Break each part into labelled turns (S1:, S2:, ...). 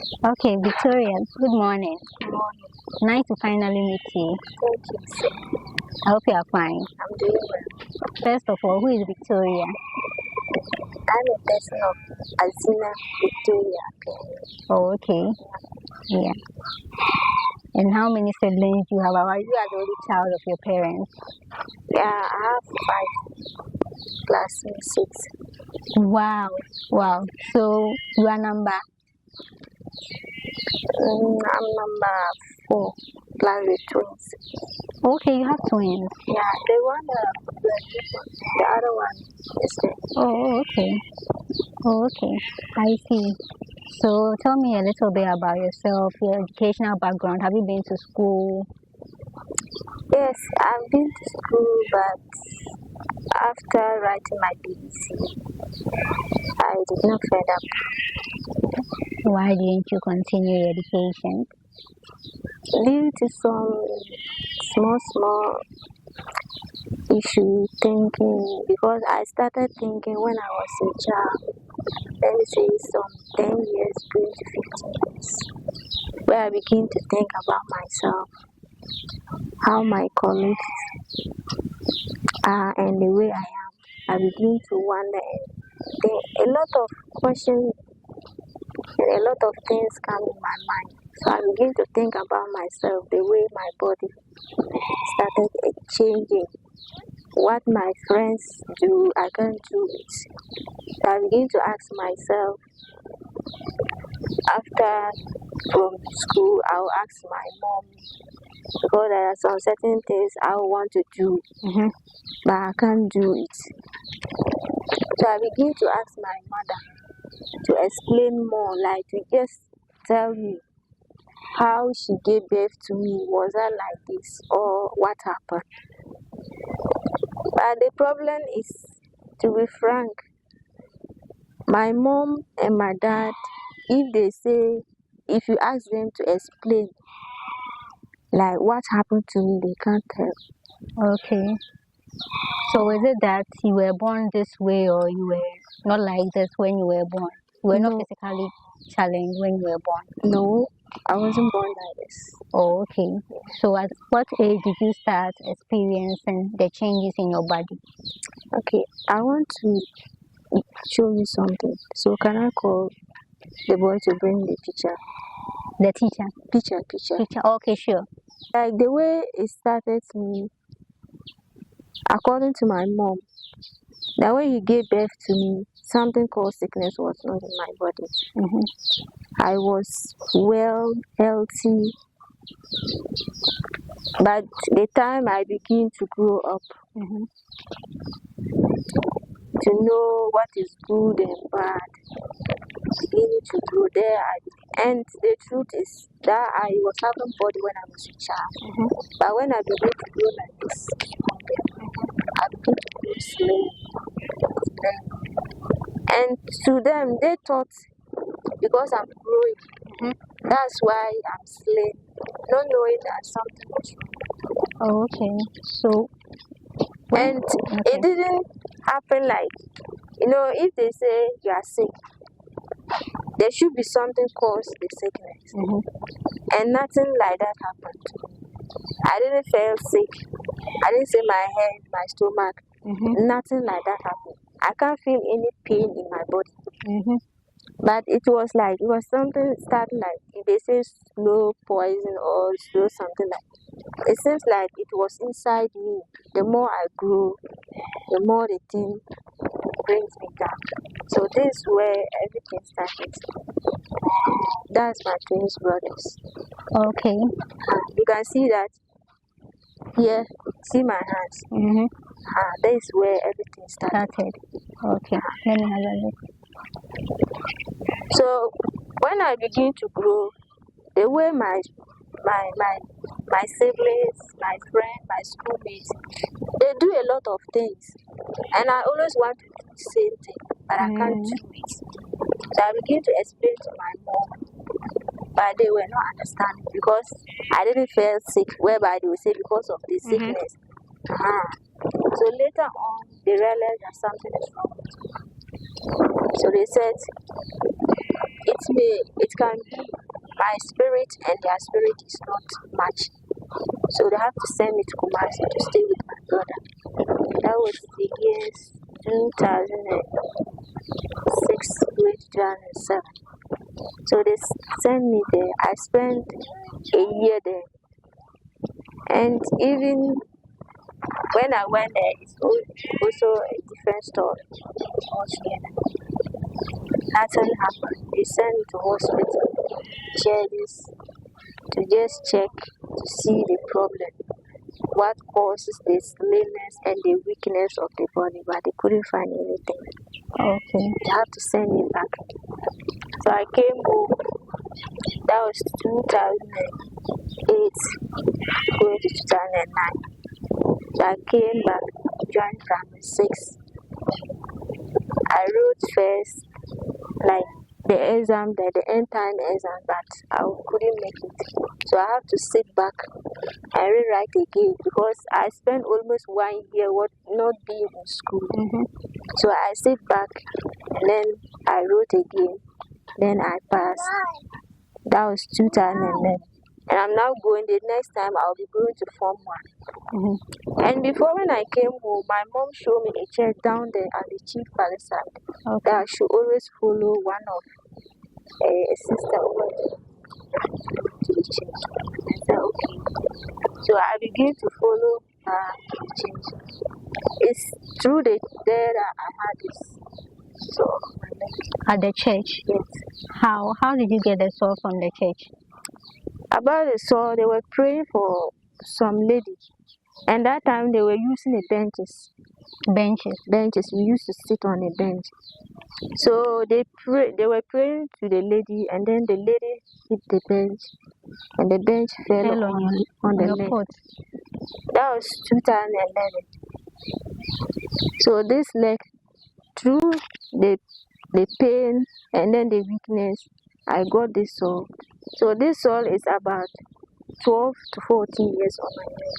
S1: Okay, Victoria, good morning.
S2: Morning.
S1: Nice to finally meet you.
S2: Thank you, sir.
S1: I hope you are fine.
S2: I'm doing well.
S1: First of all, who is Victoria?
S2: I'm a person of Azina Victoria.
S1: Oh, okay. Yeah. And how many siblings do you have? Are you are the only child of your parents?
S2: Yeah, I have 5 classmates, 6.
S1: Wow. Wow. So you are number.
S2: I'm number 4, plus the twins.
S1: Okay, you have twins.
S2: Yeah, the other one is there.
S1: Oh, okay. Oh, okay. I see. So tell me a little bit about yourself, your educational background. Have you been to school?
S2: Yes, I've been to school, but after writing my BBC, I did not further.
S1: Why didn't you continue your education?
S2: Due to some small issue thinking, because I started thinking when I was a child, let me say some 10 years going to 15 years, where I begin to think about myself, how my colleagues are, and the way I am. I begin to wonder and think a lot of questions and a lot of things come in my mind. So I begin to think about myself, the way my body started changing. What my friends do, I can't do it. So I begin to ask myself, after from school, I'll ask my mom, because there are some certain things I want to do, but I can't do it. So I begin to ask my mother to explain more, like to just tell me how she gave birth to me. Was that like this, or what happened? But the problem is, to be frank, my mom and my dad, if you ask them to explain, like what happened to me, they can't tell.
S1: Okay. So is it that you were born this way or you were not like this when you were born? You were not
S2: No.
S1: physically challenged when you were born?
S2: No, I wasn't born like this.
S1: Oh, okay. So at what age did you start experiencing the changes in your body?
S2: Okay, I want to show you something. So can I call the boy to bring the picture?
S1: The teacher?
S2: Picture.
S1: Teacher, okay, sure.
S2: Like the way it started me, according to my mom, that when he gave birth to me, something called sickness was not in my body. I was well, healthy, but the time I began to grow up, to know what is good and bad, beginning to grow there, and the truth is that I was having body when I was a child, but when I began to grow like this, I began to grow slowly. And to them, they thought because I'm growing, that's why I'm slim, not knowing that something was wrong.
S1: Oh, okay. So,
S2: and it didn't happen like, if they say you are sick, there should be something caused the sickness. And nothing like that happened. I didn't feel sick. I didn't say my head, my stomach. Nothing like that happened. I can't feel any pain in my body. But it was something starting like, if they say slow poison or slow something like, it seems like it was inside me. The more I grew, the more the thing brings me down. So this is where everything started. That's my twins brothers.
S1: Okay.
S2: You can see that here. See my hands. That is where everything started.
S1: Okay. Let me have a look.
S2: So when I begin to grow, the way my siblings, my friends, my schoolmates, they do a lot of things, and I always want to do the same thing, but I can't do it. So I begin to explain to my mom, but they were not understanding because I didn't feel sick, whereby they would say because of the sickness. So later on, they realized that something is wrong with me. So they said, it can be my spirit and their spirit is not matching. So they have to send me to Kumasi to stay with my brother. That was the years 2006 to 2007. So they sent me there. I spent a year there. And even when I went there, it's also a different story altogether. Nothing happened. They sent me to hospital, to just check to see the problem, what causes this lameness and the weakness of the body, but they couldn't find anything.
S1: Okay.
S2: They had to send me back. So I came home. That was 2008, going to 2009. So I came back, joined primary 6. I wrote first, like the exam, the end time exam, but I couldn't make it. So I have to sit back and rewrite again because I spent almost 1 year not being in school. So I sit back and then I wrote again. Then I passed. That was 2011. And I'm now going, the next time I'll be going to Form 1. And before when I came home, my mom showed me a church down there at the Chief Palace side. That I should always follow one of a sister over there to the church. I said, okay. So I began to follow her to the church. It's through there that I had this sore on my leg.
S1: At the church?
S2: Yes.
S1: How did you get the sore from the church?
S2: About the sore, they were praying for some lady. And that time they were using the benches. Benches. We used to sit on a bench. So they were praying to the lady, and then the lady hit the bench, and the bench fell on the leg.
S1: Foot.
S2: That was 2011. So this leg, through the pain and then the weakness, I got this sore. So this sore is about 12 to 14 years on my leg.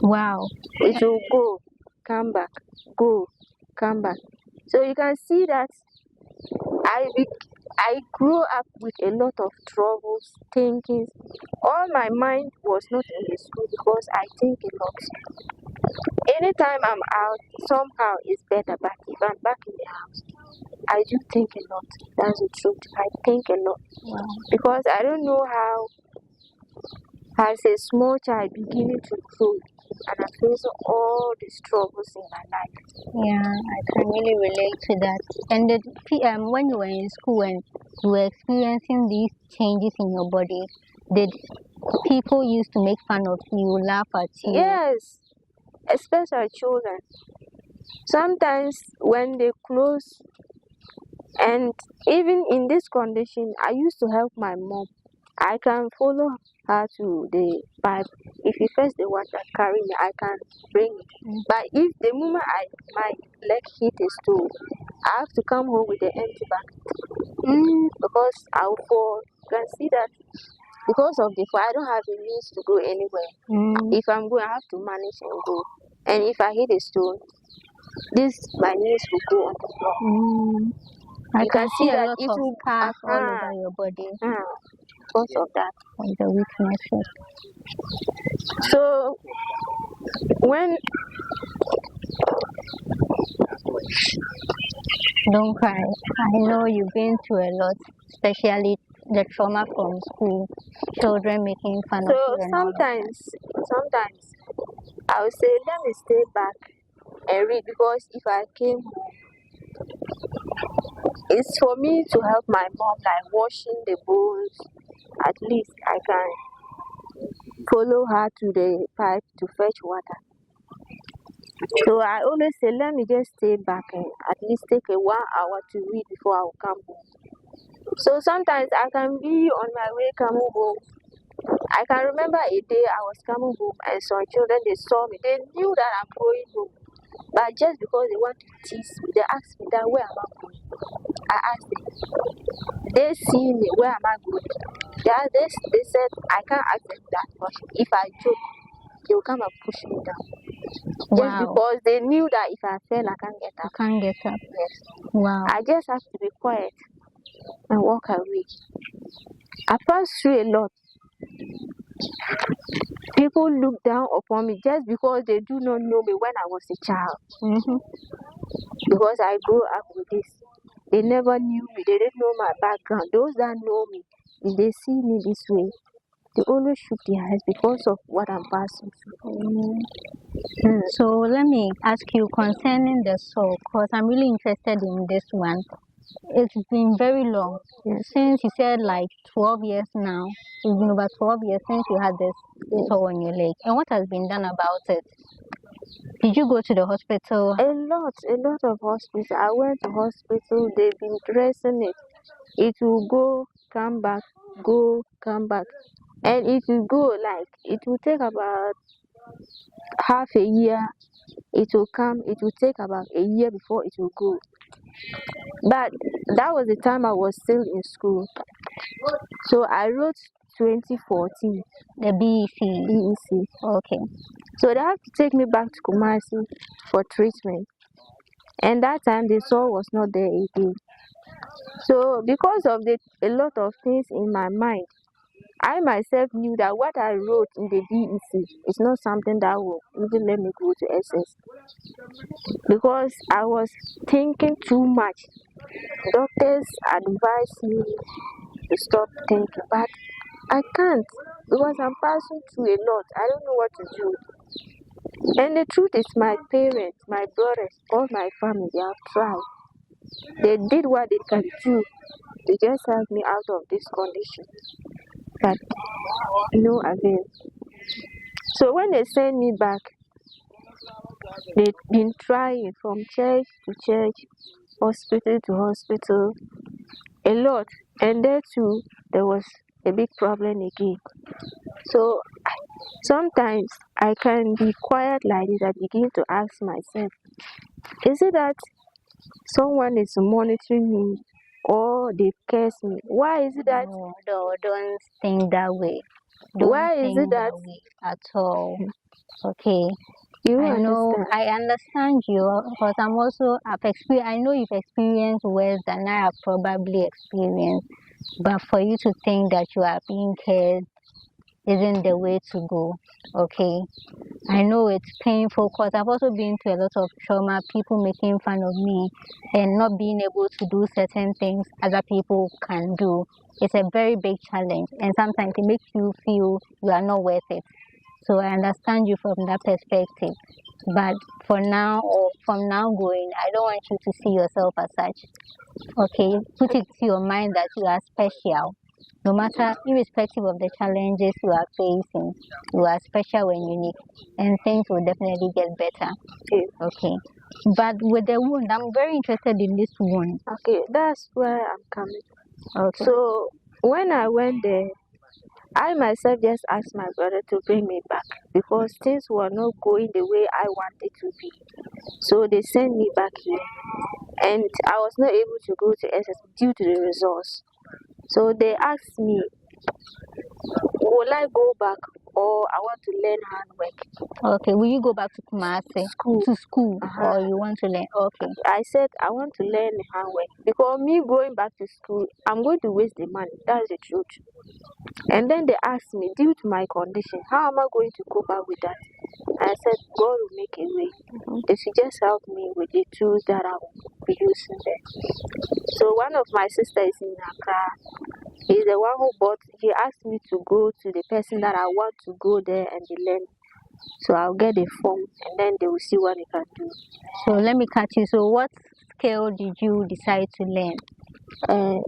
S1: Wow.
S2: It will go, come back, go, come back. So you can see that I grew up with a lot of troubles, thinking. All my mind was not in the school because I think a lot. Anytime I'm out, somehow it's better. But if I'm back in the house, I do think a lot. That's the truth. I think a lot.
S1: Wow.
S2: Because I don't know how, as a small child, beginning to grow, and I'm facing all these troubles in my life.
S1: Yeah, I can really relate to that. And when you were in school and you were experiencing these changes in your body, did people used to make fun of you, laugh at you?
S2: Yes, especially children. Sometimes when they close, and even in this condition, I used to help my mom. I can follow her to the pipe. If you fetch the water, carry me, I can bring it. But if the moment my leg hit a stool, I have to come home with the empty bucket. Because I will fall. You can see that because of the fall, I don't have the means to go anywhere. If I'm going, I have to manage and go. And if I hit a stone, my knees will go on the floor.
S1: I can see that
S2: it will
S1: scars all over your body
S2: because of that.
S1: From the weaknesses.
S2: So when
S1: don't cry. I know you've been through a lot, especially the trauma from school, children making fun of you.
S2: So sometimes I would say let me stay back and read, because if I came home, it's for me to help my mom, like washing the bowls. At least I can follow her to the pipe to fetch water. So I always say, let me just stay back and at least take a 1 hour to read before I will come home. So sometimes I can be on my way coming home. I can remember a day I was coming home and some children, they saw me. They knew that I'm going home. But just because they want to tease me, they asked me that, where am I going? I asked them. They see me, where am I going? They said, I can't ask them that question. If I joke, they will come and push me down. Just because they knew that if I fell, I can't get up.
S1: You can't get up.
S2: Yes.
S1: Wow.
S2: I just have to be quiet and walk away. I passed through a lot. People look down upon me just because they do not know me when I was a child.
S1: Mm-hmm.
S2: Because I grew up with this. They never knew me. They didn't know my background. Those that know me, if they see me this way, they always shook their heads because of what I'm passing through.
S1: So let me ask you concerning the soul, because I'm really interested in this one. It's been very long since you said like 12 years now. It's been over 12 years since you had this sore on your leg. And what has been done about it? Did you go to the hospital?
S2: A lot of hospitals. I went to hospital. They've been dressing it. It will go, come back, go, come back, and it will go like it will take about half a year. It will come. It will take about a year before it will go. But that was the time I was still in school. So I wrote 2014
S1: The BEC.
S2: BEC.
S1: Okay.
S2: So they have to take me back to Kumasi for treatment. And that time the soul was not there again. So because of a lot of things in my mind, I myself knew that what I wrote in the BEC is not something that will even let me go to SS. Because I was thinking too much. Doctors advised me to stop thinking, but I can't because I'm passing through a lot. I don't know what to do. And the truth is, my parents, my brothers, all my family, they have tried. They did what they can do to just help me out of this condition, but no avail. So when they send me back, they've been trying from church to church, hospital to hospital, a lot. And there too, there was a big problem again. So sometimes I can be quiet like this. I begin to ask myself, is it that someone is monitoring me or they curse me? Why is it that?
S1: No, don't think that way. Don't
S2: Why is
S1: think
S2: it that?
S1: way at all? Okay.
S2: You
S1: I know,
S2: understand?
S1: I understand you because I know you've experienced worse than I have probably experienced. But for you to think that you are being cared isn't the way to go. Okay. I know it's painful because I've also been through a lot of trauma, people making fun of me and not being able to do certain things other people can do. It's a very big challenge, and sometimes it makes you feel you are not worth it. So I understand you from that perspective. But for now, or from now going, I don't want you to see yourself as such. Okay, put it to your mind that you are special. No matter, irrespective of the challenges you are facing, you are special and unique, and things will definitely get better. Okay. But with the wound, I'm very interested in this wound.
S2: Okay, that's where I'm coming.
S1: Okay.
S2: So when I went there, I myself just asked my brother to bring me back because things were not going the way I wanted to be. So they sent me back here, and I was not able to go to SS due to the results. So they asked me, will I go back or I want to learn handwork?
S1: Okay, will you go back to Kumasi? To school, or you want to learn? Okay.
S2: I said I want to learn handwork because me going back to school, I'm going to waste the money. That's the truth. And then they asked me, due to my condition, how am I going to cope up with that? And I said, God will make a way. They should just help me with the tools that I will be using there. So one of my sisters in Accra, he's the one who bought, he asked me to go to the person that I want to go there and learn. So I'll get a form and then they will see what they can do.
S1: So let me cut you. So what skill did you decide to learn?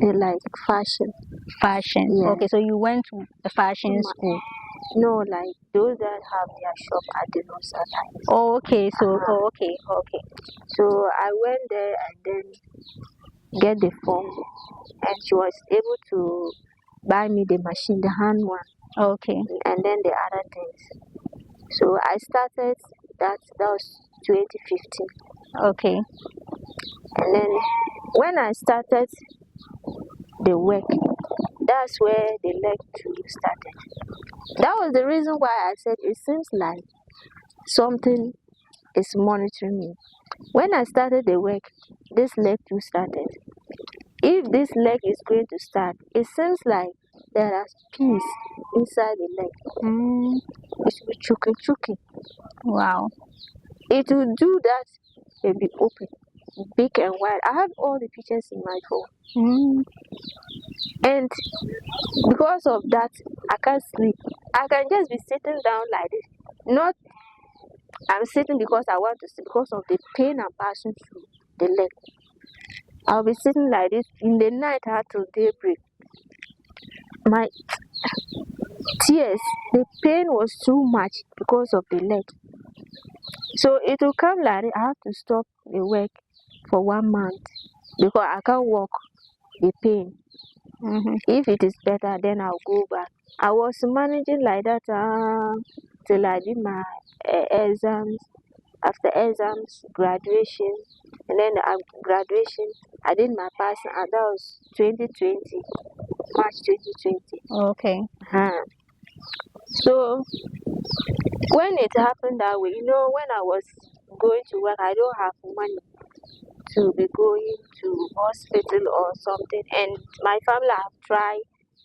S2: Like fashion.
S1: Fashion. Yeah. Okay, so you went to a fashion school.
S2: No, like those that have their shop at the roadside.
S1: Oh, okay. So, okay.
S2: So I went there and then get the form, and she was able to buy me the machine, the hand one.
S1: Okay.
S2: And then the other things. So I started that was 2015.
S1: Okay.
S2: And then when I started the work, that's where the leg too started. That was the reason why I said it seems like something is monitoring me. When I started the work, this leg too started. if this leg is going to start, it seems like there are peas inside the leg.
S1: Mm.
S2: It will be choking.
S1: Wow.
S2: It will do that, it will be open, big and wide. I have all the pictures in my phone.
S1: Mm.
S2: And because of that, I can't sleep. I can just be sitting down like this. Not, I'm sitting because I want to sleep, because of the pain I'm passing through the leg. I'll be sitting like this in the night till daybreak. My tears, the pain was too much because of the leg. So it will come like this. I have to stop the work for 1 month because I can't walk the pain.
S1: Mm-hmm.
S2: If it is better, then I'll go back. I was managing like that till I did my exams. After exams, graduation, and then graduation, I did my passing, and that was 2020, March 2020.
S1: Okay.
S2: So when it happened that way, when I was going to work, I don't have money to be going to hospital or something, and my family have tried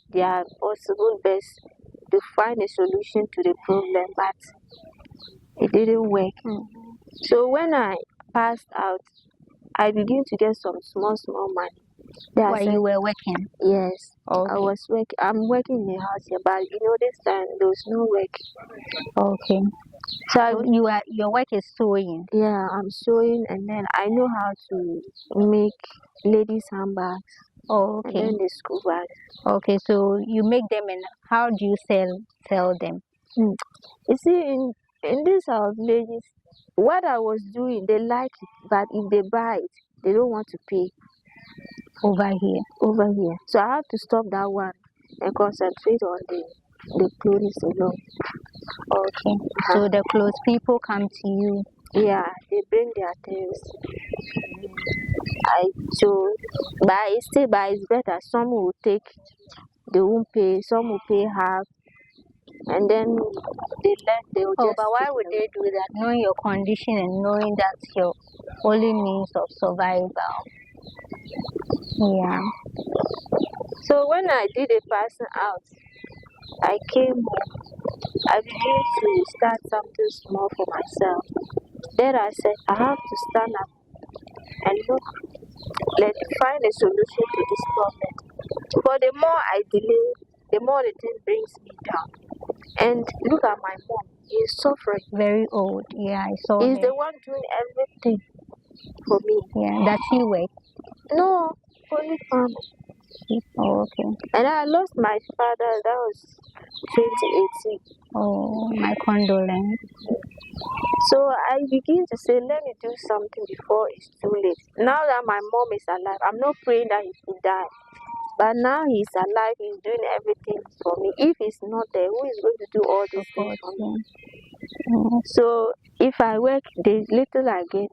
S2: their possible best to find a solution to the problem, but it didn't work. So when I passed out, I began to get some small money.
S1: While you were working?
S2: Yes.
S1: Okay.
S2: I was working. I'm working in the house here, but this time there was no work.
S1: Okay. So your work is sewing?
S2: Yeah, I'm sewing, and then I know how to make ladies' handbags.
S1: Oh, okay.
S2: And then the school bags.
S1: Okay, so you make them, and how do you sell them?
S2: You see, in this house, ladies, what I was doing, they like it, but if they buy it, they don't want to pay.
S1: Over here.
S2: So I have to stop that one and concentrate on the clothes alone.
S1: Okay. So the clothes people come to you?
S2: Yeah, they bring their things. But it's better. Some will take, they won't pay. Some will pay half, and then they will just.
S1: But why would they do that? Knowing your condition and knowing that's your only means of survival. Yeah.
S2: So when I did a passing out, I came home. I began to start something small for myself. Then I said, I have to stand up and look, let's find a solution to this problem. But the more I delay, the more the thing brings me down. And look at my mom. She's suffering.
S1: Very old. Yeah, I saw
S2: He's
S1: her.
S2: the one doing everything for me.
S1: Yeah. Does she work?
S2: No, only farmer.
S1: Oh, okay.
S2: And I lost my father. That was 2018.
S1: Oh, my condolence.
S2: So I begin to say, let me do something before it's too late. Now that my mom is alive, I'm not praying that he should die. But now he's alive, he's doing everything for me. If he's not there, who is going to do all these things for me?
S1: Yeah.
S2: So if I work, the little I get,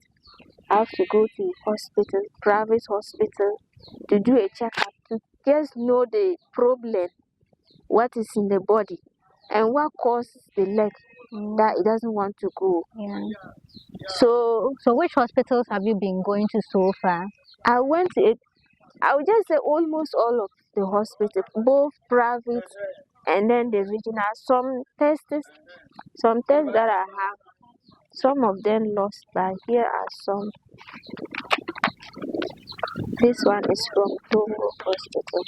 S2: I have to go to hospital, private hospital, to do a checkup, to just know the problem, what is in the body, and what causes the leg that it doesn't want to go.
S1: Yeah.
S2: So
S1: which hospitals have you been going to so far?
S2: I went to it. I would just say almost all of the hospitals, both private and then the regional. Some tests that I have, some of them lost, but here are some. This one is from Togo Hospital.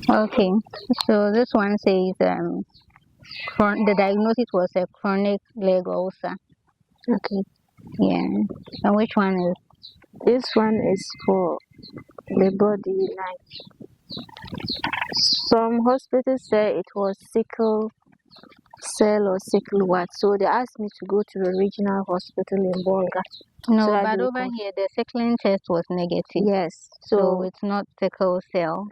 S1: Okay, so this one says the diagnosis was a chronic leg ulcer.
S2: Okay.
S1: Yeah. And which one is?
S2: This one is for the body, like some hospitals say it was sickle cell or sickle what. So they asked me to go to a regional hospital in Bolga.
S1: No,
S2: So
S1: but over here the sickling test was negative.
S2: Yes.
S1: So it's not sickle cell.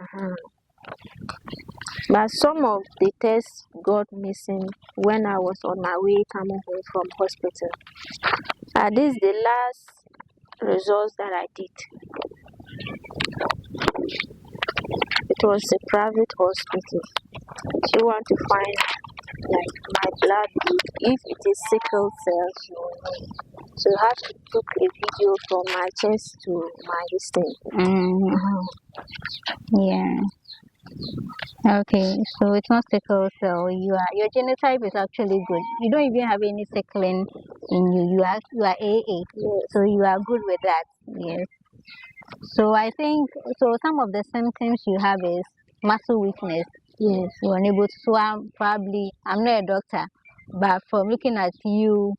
S2: But some of the tests got missing when I was on my way coming home from hospital. This is the last results that I did. It was a private hospital. She want to find like my blood group. If it is sickle cell, she will know. So I have to took a video from my chest to my distance.
S1: Mm, yeah. Okay, so it's not sickle cell. Your genotype is actually good. You don't even have any sickling in you. You are AA,
S2: Yes.
S1: so you are good with that. Yes. So I think so. Some of the symptoms you have is muscle weakness.
S2: Yes.
S1: You're unable to swim. Probably, I'm not a doctor, but from looking at you,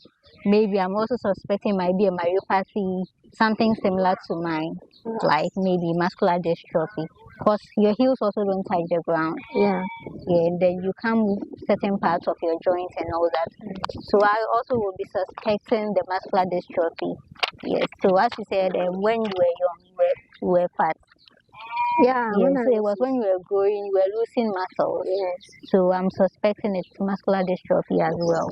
S1: maybe I'm also suspecting might be a myopathy, something similar to mine, like maybe muscular dystrophy. Because your heels also don't touch the ground.
S2: Yeah.
S1: Yeah, then you can't move certain parts of your joints and all that. So I also will be suspecting the muscular dystrophy. Yes. So as you said, when you were young, you were fat.
S2: Yeah.
S1: Yes, so it was when you were growing, you were losing muscle.
S2: Yes.
S1: So I'm suspecting it's muscular dystrophy as well.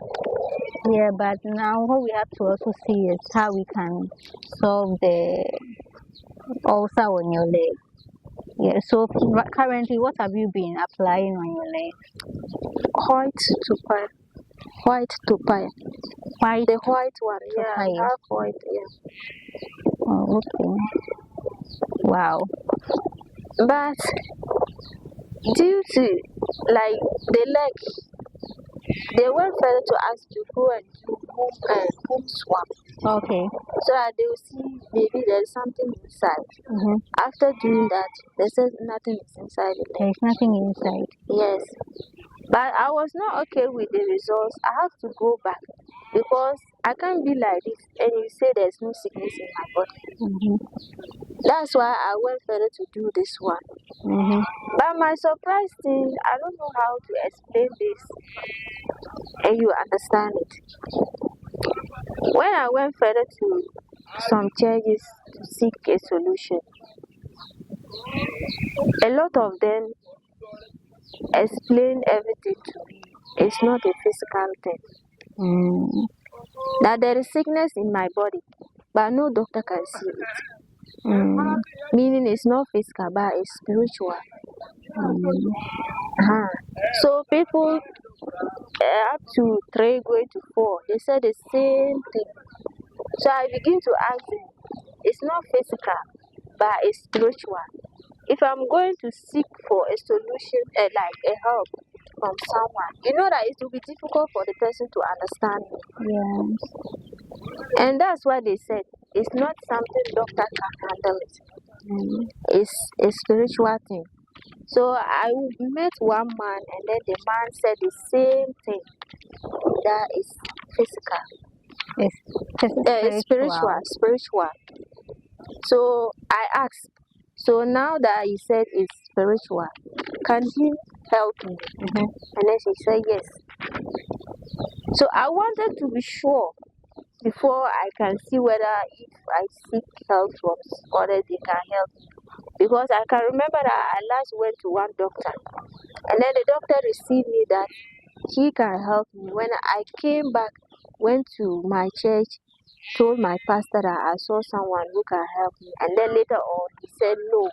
S1: Yeah, but now what we have to also see is how we can solve the ulcer on your leg. Yeah, so currently, what have you been applying on your leg?
S2: White to pie. White to pie.
S1: White.
S2: The white one. Yeah. I
S1: Papaya.
S2: have white. Yeah.
S1: Oh, okay. Wow.
S2: But due to like the leg, they went further to ask to go and do home swap.
S1: Okay.
S2: So that they will see maybe there's something inside.
S1: Mm-hmm.
S2: After doing that, they said nothing is inside the leg.
S1: There's nothing inside.
S2: Yes. But I was not okay with the results. I have to go back because I can't be like this and you say there's no sickness in my body.
S1: Mm-hmm.
S2: That's why I went further to do this one.
S1: Mm-hmm.
S2: But my surprise thing, I don't know how to explain this and you understand it. When I went further to some churches to seek a solution, a lot of them explain everything to me. It's not a physical thing.
S1: Mm.
S2: That there is sickness in my body, but no doctor can see it.
S1: Mm.
S2: Meaning it's not physical, but it's spiritual. So people up to 3 going to 4, they said the same thing. So I begin to ask them, it's not physical, but it's spiritual. If I'm going to seek for a solution, like a help from someone, you know that it will be difficult for the person to understand me.
S1: Yes.
S2: And that's why they said it's not something doctor can handle it. It's a spiritual thing. So I met one man and then the man said the same thing. That is physical.
S1: It's
S2: Spiritual. So I asked, so now that he said it's spiritual, can he help me?
S1: Mm-hmm.
S2: And then she said yes. So I wanted to be sure before I can see whether if I seek help from others, they can help me. Because I can remember that I last went to one doctor and then the doctor received me that he can help me. When I came back, went to my church, told my pastor that I saw someone who can help me, and then later on he said no.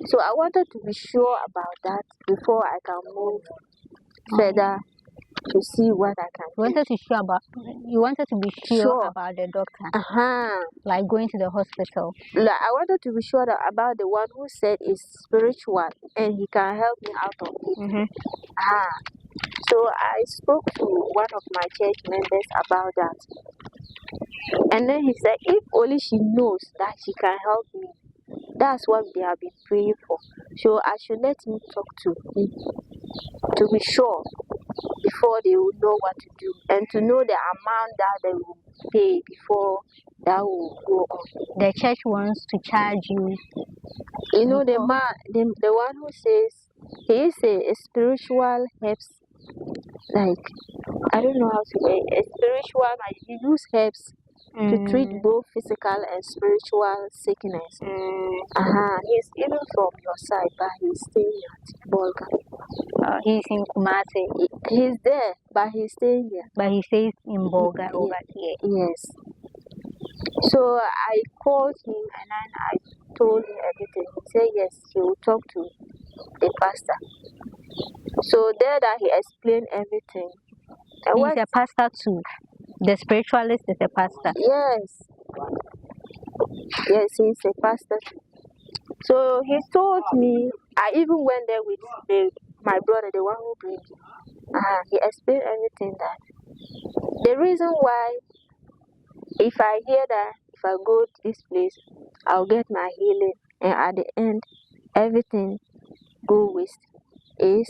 S2: So I wanted to be sure about that before I can move further to see what I can do.
S1: You wanted to be sure about the doctor, like going to the hospital.
S2: Like I wanted to be sure about the one who said it's spiritual and he can help me out of it.
S1: Mm-hmm.
S2: So I spoke to one of my church members about that. And then he said, if only she knows that she can help me, that's what they have been praying for. So I should let him talk to me to be sure before they will know what to do and to know the amount that they will pay before that will go on.
S1: The church wants to charge you.
S2: You know, the man, the one who says he is a spiritual helps, like I don't know how to say a spiritual, like he use herbs to treat both physical and spiritual sickness. He's even from your side, but he's staying at Bolga.
S1: He's in Kumasi.
S2: He's there, but he's staying here.
S1: But he stays in Bolga over here.
S2: Yes. So I called him and then I told him everything. He said yes, he will talk to the pastor. So there that he explained everything. And
S1: He's a pastor too. The spiritualist is a pastor.
S2: Yes, he's a pastor. So he told me, I even went there with my brother, the one who brings me. He explained everything, that the reason why, if I hear that if I go to this place, I'll get my healing, and at the end, everything go waste, is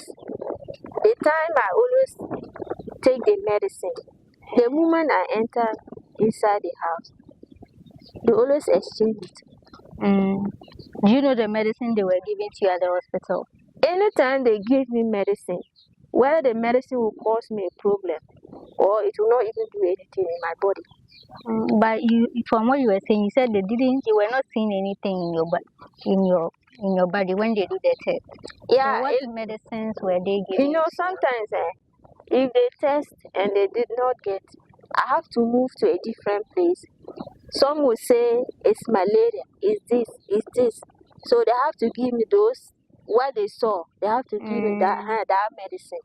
S2: the time I always take the medicine. The moment I enter inside the house, they always exchange it.
S1: Do you know the medicine they were giving to you at the hospital?
S2: Anytime they give me medicine, whether the medicine will cause me a problem or it will not even do anything in my body.
S1: But from what you were saying, you said you were not seeing anything in your body when they do the test.
S2: Yeah.
S1: So what medicines were they giving?
S2: You know, sometimes if they test and they did not get, I have to move to a different place. Some will say it's malaria, it's this. So they have to give me those, what they saw, they have to give me that medicine.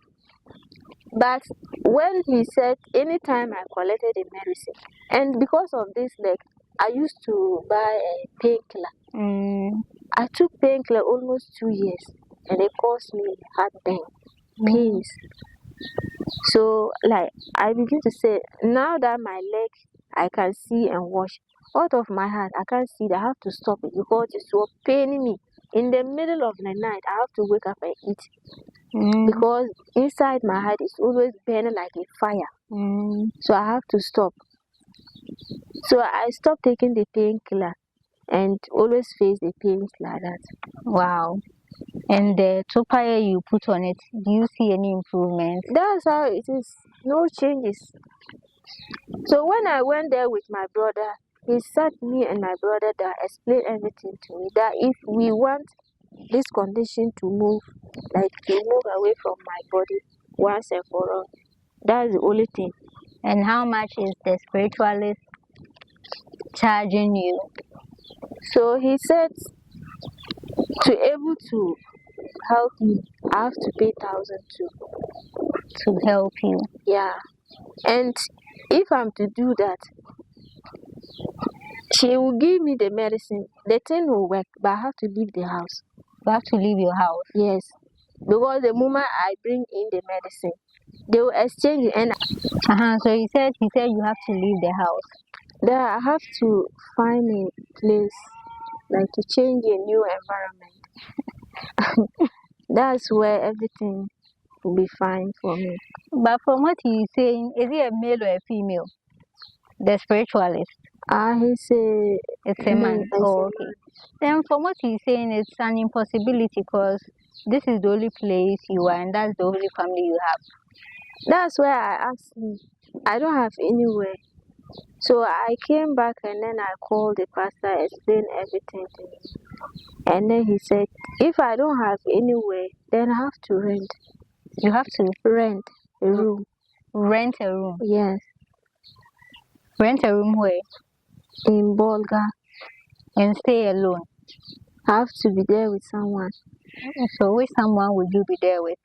S2: But when he said, anytime I collected the medicine, and because of this leg, I used to buy a painkiller. I took painkiller almost 2 years, and it caused me heartburn, pains. So, like, I begin to say, now that my leg I can see and wash, out of my heart I can't see that, I have to stop it because it's so paining me. In the middle of the night, I have to wake up and eat because inside my heart is always burning like a fire. So I have to stop. So I stopped taking the painkiller and always face the pains like that.
S1: Wow. And the topaya you put on it, do you see any improvement?
S2: That's how it is. No changes. So when I went there with my brother, he sat me and my brother that explained everything to me, that if we want this condition to move, like to move away from my body once and for all, that's the only thing.
S1: And how much is the spiritualist charging you?
S2: So he said, to able to help me, I have to pay 1,002
S1: to help you.
S2: Yeah. And if I'm to do that, she will give me the medicine. The thing will work, but I have to leave the house.
S1: You have to leave your house?
S2: Yes. Because the moment I bring in the medicine, they will exchange it. And
S1: so he said you have to leave the house.
S2: Then I have to find a place, like to change a new environment. That's where everything will be fine for me.
S1: But from what he's saying, is he a male or a female? The spiritualist?
S2: It's
S1: a man. Oh, okay. Then from what he's saying, it's an impossibility because this is the only place you are and that's the only family you have.
S2: That's why I asked him. I don't have anywhere. So I came back and then I called the pastor, explained everything to me. And then he said, if I don't have anywhere, then I have to rent.
S1: You have to
S2: rent a room.
S1: Rent a room?
S2: Yes.
S1: Rent a room where?
S2: In Bolga.
S1: And stay alone?
S2: I have to be there with someone.
S1: So which someone would you be there with?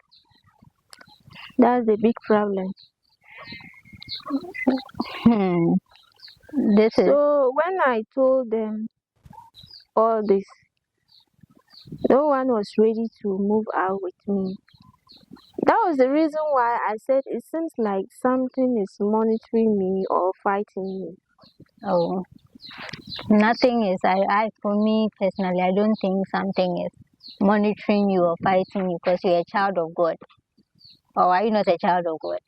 S2: That's the big problem. So when I told them all this, no one was ready to move out with me. That was the reason why I said it seems like something is monitoring me or fighting me.
S1: Oh, nothing is. For me personally, I don't think something is monitoring you or fighting you because you're a child of God. Or are you not a child of God?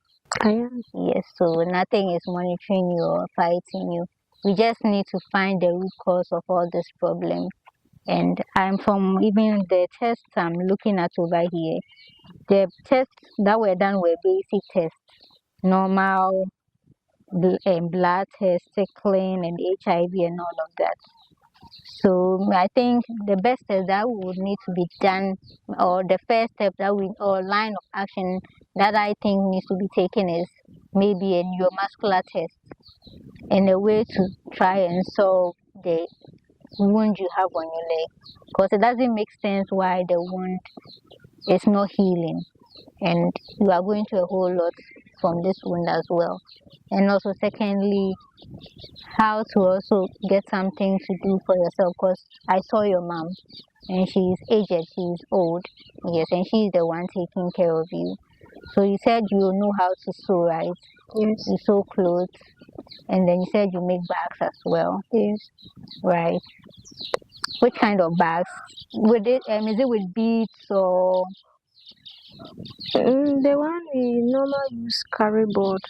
S2: I am.
S1: Yes, so nothing is monitoring you or fighting you. We just need to find the root cause of all this problem. And I'm from even the tests I'm looking at over here. The tests that were done were basic tests, normal blood tests, sickling, and HIV and all of that. So I think the best test that would need to be done, or the first step or line of action that I think needs to be taken is maybe a neuromuscular test, and a way to try and solve the wound you have on your leg, because it doesn't make sense why the wound is not healing, and you are going through a whole lot from this wound as well. And also, secondly, how to also get something to do for yourself, because I saw your mom and she's aged, she's old, yes, and she's the one taking care of you. So you said you know how to sew, right?
S2: Yes.
S1: You sew clothes, and then you said you make bags as well.
S2: Yes.
S1: Right. Which kind of bags? With it, is it with beads or?
S2: The one we normally use carry board.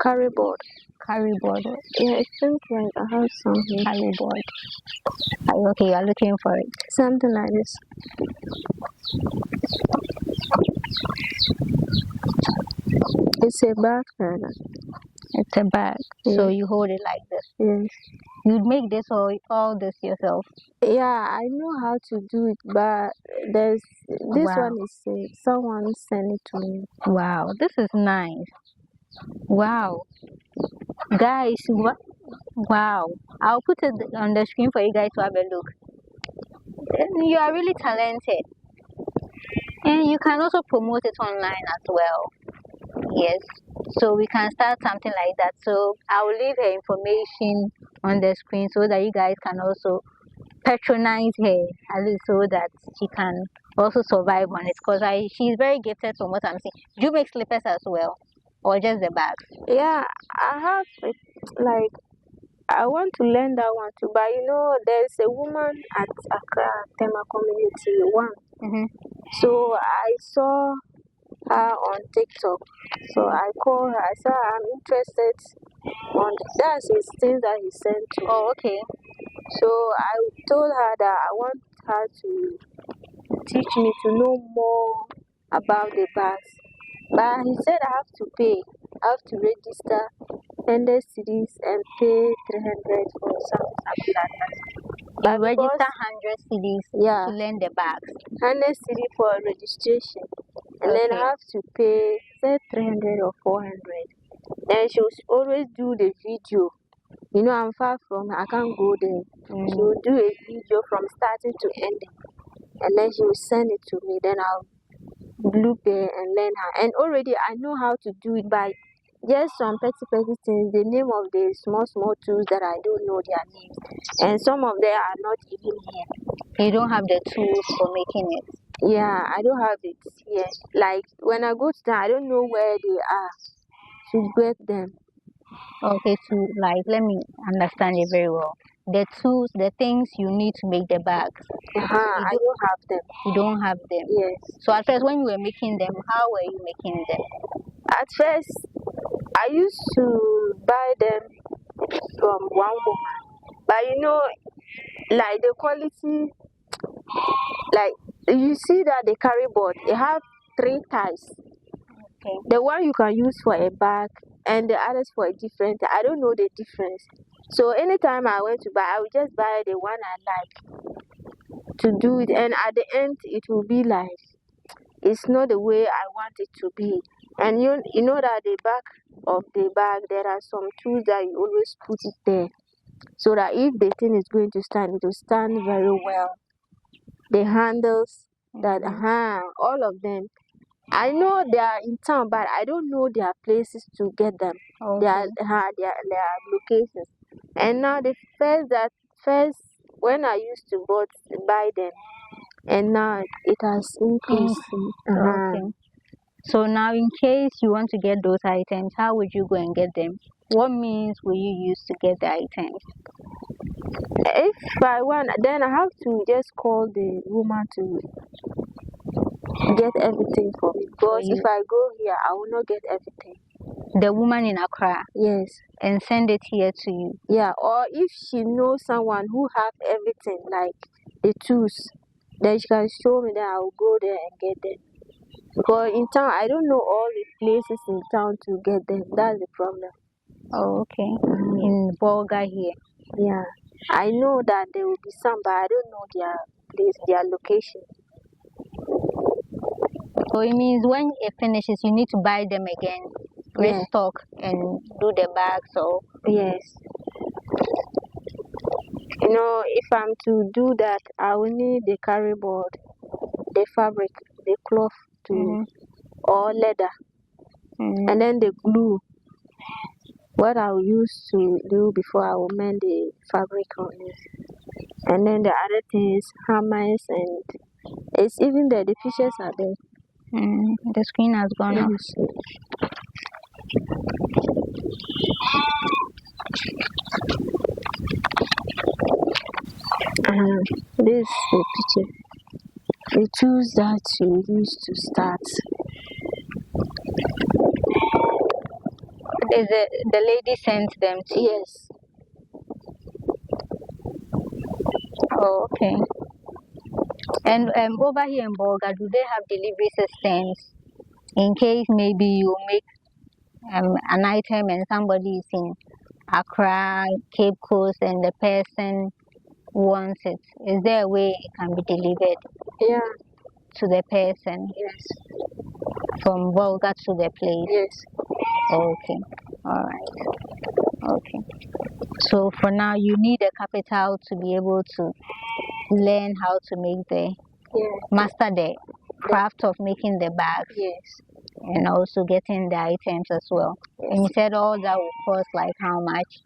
S2: Carry board.
S1: Carry board.
S2: Yeah, it seems like I have some here.
S1: Carry board. Okay, you're looking for it.
S2: Something like this. It's a bag, Father.
S1: It's a bag. So you hold it like this.
S2: Yes.
S1: You'd make this or all this yourself?
S2: Yeah, I know how to do it, but there's this
S1: Wow.
S2: one is someone sent it to me.
S1: Wow, this is nice. Wow, guys, what? Wow, I'll put it on the screen for you guys to have a look. You are really talented, and you can also promote it online as well. Yes, so we can start something like that. So I will leave her information on the screen so that you guys can also patronize her, at least so that she can also survive on it, because she's very gifted from what I'm seeing. Do you make slippers as well, or just the bags?
S2: Yeah, I have it, like I want to learn that one too, but you know, there's a woman at Accra Tema Community One. So I saw her on TikTok. So I called her. I said I'm interested on that's his things that he sent to me.
S1: Oh, okay.
S2: So I told her that I want her to teach me to know more about the bags. But he said I have to pay. I have to register 100 cedis and pay 300 for something like that.
S1: But register 100 cedis to learn the bags.
S2: 100 cedi for registration. And then I have to pay say 300 or 400. And she will always do the video. You know, I'm far from her. I can't go there. She will do a video from starting to ending. And then she will send it to me. Then I'll look there and learn her. And already I know how to do it by just some petty things, the name of the small tools that I don't know their names. And some of them are not even here.
S1: You don't have the tools for making it?
S2: Yeah, I don't have it here. Like when I go to them, I don't know where they are to get them.
S1: Okay, so like let me understand it very well. The tools, the things you need to make the bags.
S2: I don't have them.
S1: You don't have them?
S2: Yes.
S1: So at first when you were making them, how were you making them?
S2: At first, I used to buy them from one woman. But you know, like the quality, like you see that the carry board, it have 3 ties.
S1: Okay.
S2: The one you can use for a bag and the others for a different. I don't know the difference. So anytime I went to buy, I would just buy the one I like to do it. And at the end, it will be like, it's not the way I want it to be. And you know that the back of the bag, there are some tools that you always put it there. So that if the thing is going to stand, it will stand very well. The handles, that all of them. I know they are in town, but I don't know their places to get them.
S1: Okay.
S2: Their locations. And now the first when I used to buy them, and now it has increased.
S1: Okay. So now in case you want to get those items, how would you go and get them? What means will you use to get the items?
S2: If I want, then I have to just call the woman to get everything for me. Because if I go here, I will not get everything.
S1: The woman in Accra?
S2: Yes.
S1: And send it here to you?
S2: Yeah, or if she knows someone who have everything, like the tools, then she can show me, then I will go there and get them. Because in town, I don't know all the places in town to get them. That's the problem.
S1: Oh, okay. In Bolga here?
S2: Yeah. I know that there will be some, but I don't know their place, their location.
S1: So it means when it finishes, you need to buy them again, restock, and do the bags. So
S2: yes. If I'm to do that, I will need the carry board, the fabric, the cloth to or leather, and then the glue. What I'll use to do before I will mend the fabric on it. And then the other things, hammers, and it's even there. The pictures are there.
S1: The screen has gone
S2: Let
S1: off.
S2: me see. This is the picture. The tools that you use to start.
S1: The lady sent them to you?
S2: Yes.
S1: Oh, okay. And over here in Bolga, do they have delivery systems in case maybe you make an item and somebody is in Accra, Cape Coast, and the person wants it? Is there a way it can be delivered
S2: Yeah.
S1: to the person
S2: Yes.
S1: from Bolga to the place?
S2: Yes.
S1: Okay. All right. Okay. So for now, you need a capital to be able to learn how to make master the craft of making the bags.
S2: Yes.
S1: And also getting the items as well.
S2: Yes.
S1: And you said all that will cost like how much?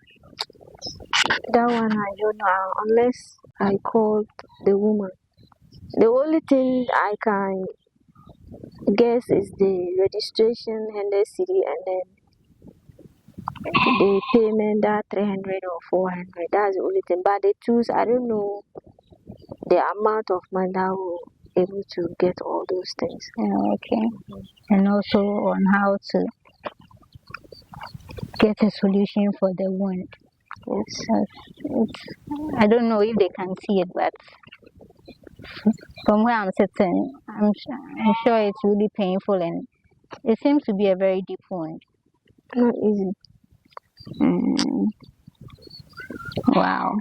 S2: That one I don't know unless I called the woman. The only thing I can guess is the registration 100 cedi and then the payment that 300 or 400. That's the only thing. But the tools, I don't know the amount of money that will able to get all those things.
S1: Okay. And also on how to get a solution for the wound. I don't know if they can see it, but from where I'm sitting, I'm sure it's really painful and it seems to be a very deep wound.
S2: Not easy.
S1: Wow.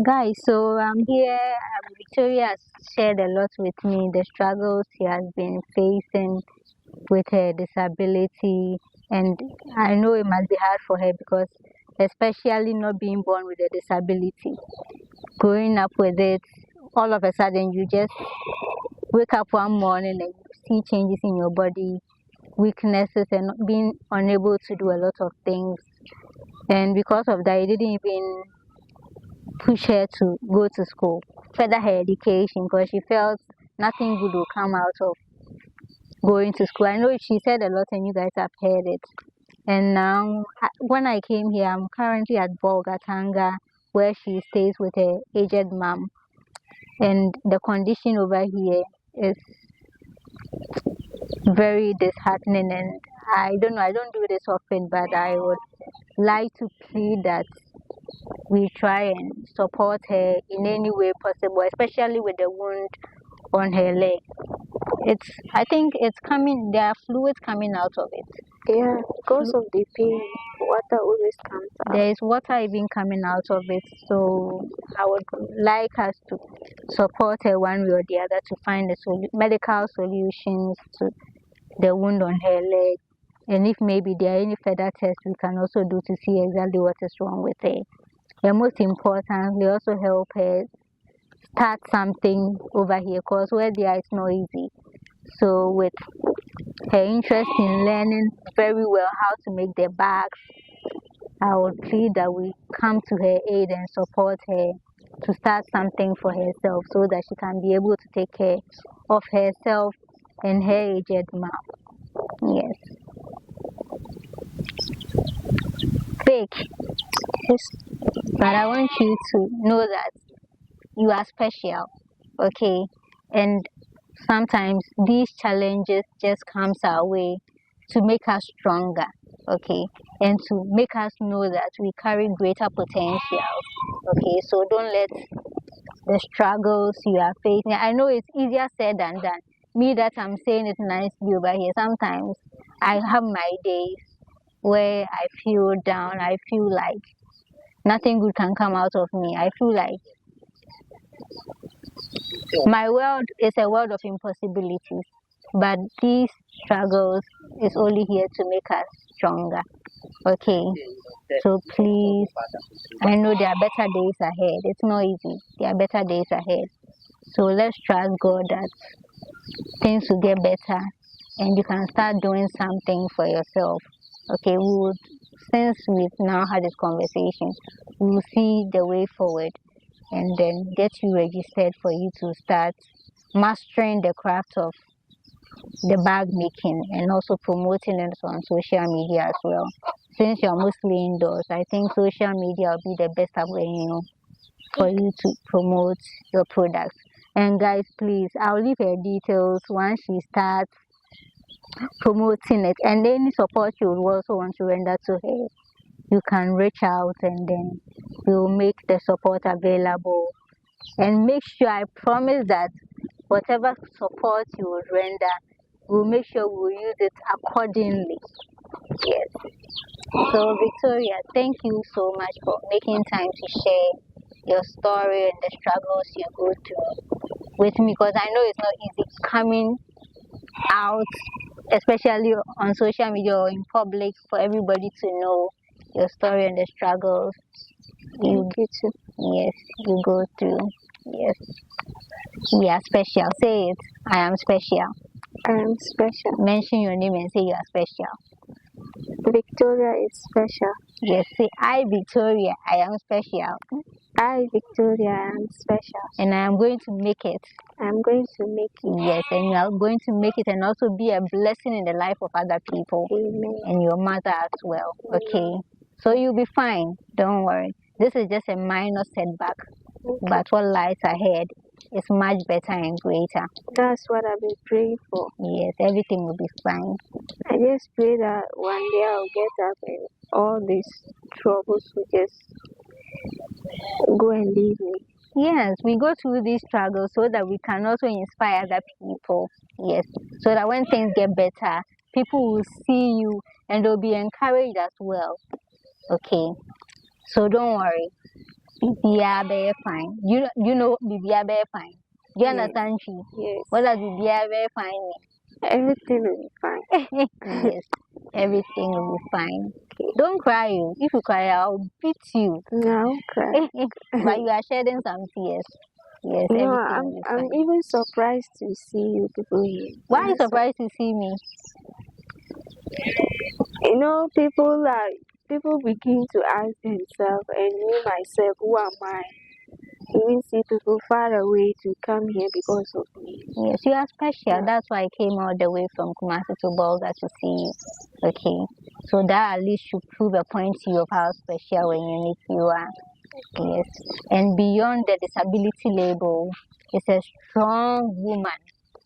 S1: Guys, so I'm here. Victoria has shared a lot with me, the struggles she has been facing with her disability, and I know it must be hard for her because especially not being born with a disability, growing up with it, all of a sudden you just wake up one morning and you see changes in your body, weaknesses, and being unable to do a lot of things. And because of that, it didn't even push her to go to school, further her education, because she felt nothing good will come out of going to school. I know she said a lot and you guys have heard it. And now, when I came here, I'm currently at Bolgatanga, where she stays with her aged mom. And the condition over here is very disheartening. And I don't know, I don't do this often, but I would like to plead that we try and support her in any way possible, especially with the wound on her leg. I think it's coming, there are fluids coming out of it.
S2: Yeah, because of the pain, water always comes out.
S1: There is water even coming out of it, so I would like us to support her one way or the other to find the medical solutions to the wound on her leg. And if maybe there are any further tests we can also do to see exactly what is wrong with her. And most importantly, also help her start something over here, because where there is not easy. So with her interest in learning very well how to make the bags, I would plead that we come to her aid and support her to start something for herself so that she can be able to take care of herself and her aged mom. Yes. Fake. Yes. But I want you to know that you are special, okay? And sometimes these challenges just comes our way to make us stronger, okay? And to make us know that we carry greater potential, okay? So don't let the struggles you are facing, I know it's easier said than done. Me that I'm saying it nicely over here, sometimes I have my days where I feel down, I feel like nothing good can come out of me. I feel like my world is a world of impossibilities, but these struggles is only here to make us stronger. Okay. So please, I know there are better days ahead. It's not easy. There are better days ahead. So let's trust God that things will get better and you can start doing something for yourself. Okay, since we've now had this conversation, we'll see the way forward and then get you registered for you to start mastering the craft of the bag making and also promoting it on social media as well. Since you're mostly indoors, I think social media will be the best avenue for you to promote your products. And guys, please, I'll leave her details once she starts promoting it. And any support you would also want to render to her, you can reach out and then we'll make the support available. And make sure, I promise that whatever support you would render, we'll make sure we'll use it accordingly. Yes. So Victoria, thank you so much for making time to share your story and the struggles you go through with me, because I know it's not easy coming out, especially on social media or in public, for everybody to know your story and the struggles you get to. Yes, you go through. Yes. We are special. Say it. I am special.
S2: I am special.
S1: Mention your name and say you are special.
S2: Victoria is special.
S1: Yes, say I, Victoria, I am special.
S2: I, Victoria, I am special.
S1: And I am going to make it.
S2: I am going to make it.
S1: Yes, and you are going to make it and also be a blessing in the life of other people.
S2: Amen.
S1: And your mother as well. Okay. So you'll be fine. Don't worry. This is just a minor setback.
S2: Okay.
S1: But what lies ahead is much better and greater.
S2: That's what I've been praying for.
S1: Yes, everything will be fine.
S2: I just pray that one day I'll get up and all these troubles will just go and leave me.
S1: Yes, we go through these struggles so that we can also inspire other people. Yes, so that when things get better, people will see you and they'll be encouraged as well. Okay, so don't worry. Bibia be fine. You know Bibia be fine. Do you understand me?
S2: Yes.
S1: What does Bibia be fine mean?
S2: Everything will be fine.
S1: Yes, everything will be fine. Okay. Don't cry. If you cry, I'll beat you.
S2: No, I won't cry.
S1: But you are shedding some tears. Yes,
S2: No,
S1: everything will be
S2: I'm
S1: fine.
S2: even surprised to see you people here.
S1: Why are you surprised to see me?
S2: You know, people begin to ask themselves, and me myself, who am I? Even see people far away to come here because of me.
S1: Yes, you are special. That's why I came all the way from Kumasi to Bolga to see you. Okay, so that at least should prove a point to you of how special and unique you are. Yes, and beyond the disability label, it's a strong woman.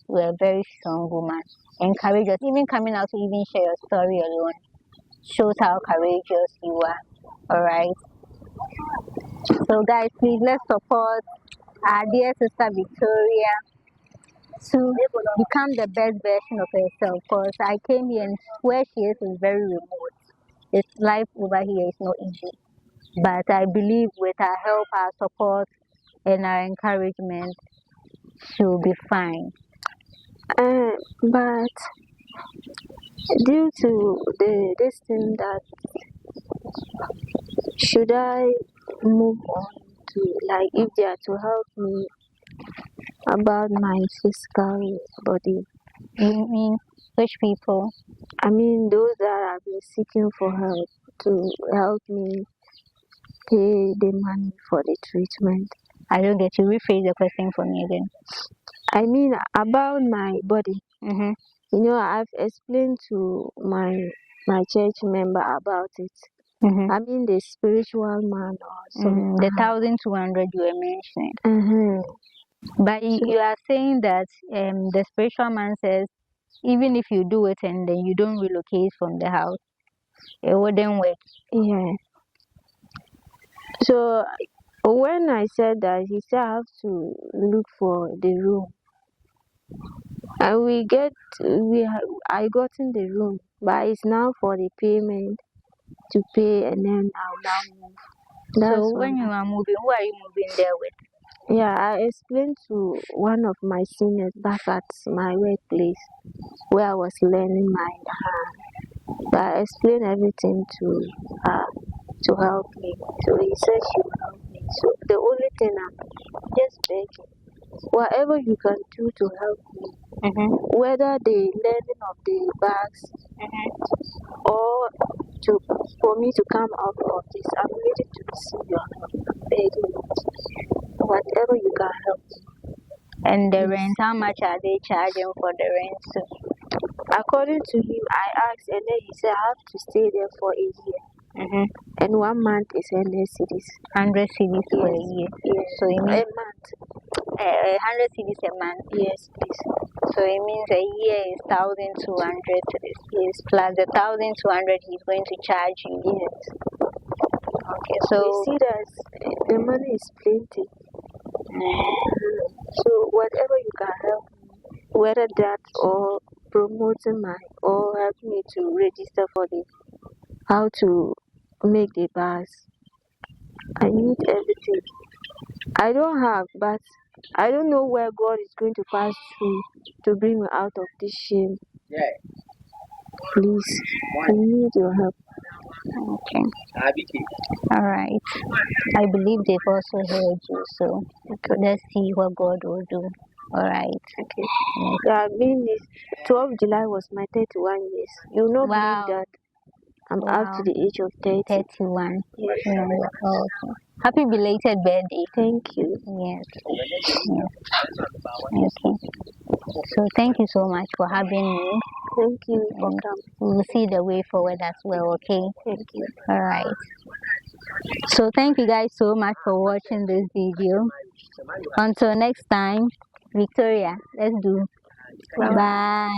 S1: You are a very strong woman. And courageous. Even coming out to even share your story alone shows how courageous you are. Alright? So guys, please let's support our dear sister Victoria to become the best version of herself, because I came here and where she is very remote. It's life over here is not easy. But I believe with our help, our support, and our encouragement, she'll be fine.
S2: But due to this thing, that should I move on to, like, if they are to help me about my physical body?
S1: You mean which people?
S2: I mean those that have been seeking for help to help me pay the money for the treatment.
S1: I don't get you. Rephrase the question for me again.
S2: I mean about my body.
S1: Mm-hmm.
S2: You know, I've explained to my church member about it.
S1: Mm-hmm.
S2: I mean the spiritual man or something.
S1: The 1,200 you were mentioning.
S2: Mm-hmm.
S1: But you are saying that the spiritual man says even if you do it and then you don't relocate from the house, it wouldn't work.
S2: Yeah. So when I said that, he said I have to look for the room. And I got in the room, but it's now for the payment to pay, and then I'll now move.
S1: So when you are moving, who are you moving there with?
S2: Yeah, I explained to one of my seniors back at my workplace where I was learning my hand. But I explained everything to her. to help me. So he said she will help me. So the only thing I'm just begging, whatever you can do to help me, whether the learning of the bags or for me to come out of this, I'm ready to receive your help. I'm begging you. Whatever you can help me.
S1: And the rent, how much are they charging for the rent too?
S2: According to him, I asked, and then he said I have to stay there for a year. And 1 month is 100 cedis.
S1: 100 cedis for a year.
S2: Yes.
S1: So it means
S2: a month.
S1: 100 cedis a month.
S2: Yes, please.
S1: So it means a year is 1,200 cedis. Yes, plus the 1,200 he's going to charge you.
S2: Yes.
S1: Okay, so
S2: you see that the money is plenty. So whatever you can help me, whether that or promoting or help me to register for how to make the bars. I need everything. I don't have, but I don't know where God is going to pass through to bring me out of this shame. Please, I need your help.
S1: Okay. All right. I believe they've also heard you, so let's see what God will do. All right.
S2: Okay. Yeah, this 12 July was my 31 years. You will not believe that I'm up to the age of 30.
S1: 31.
S2: Yes.
S1: Yeah. Oh, okay. Happy belated birthday.
S2: Thank you.
S1: Yes. Okay. So thank you so much for having me.
S2: Thank you for coming.
S1: We will see the way forward as well, okay?
S2: Thank you.
S1: All right. So thank you guys so much for watching this video. Until next time, Victoria, let's do. Bye.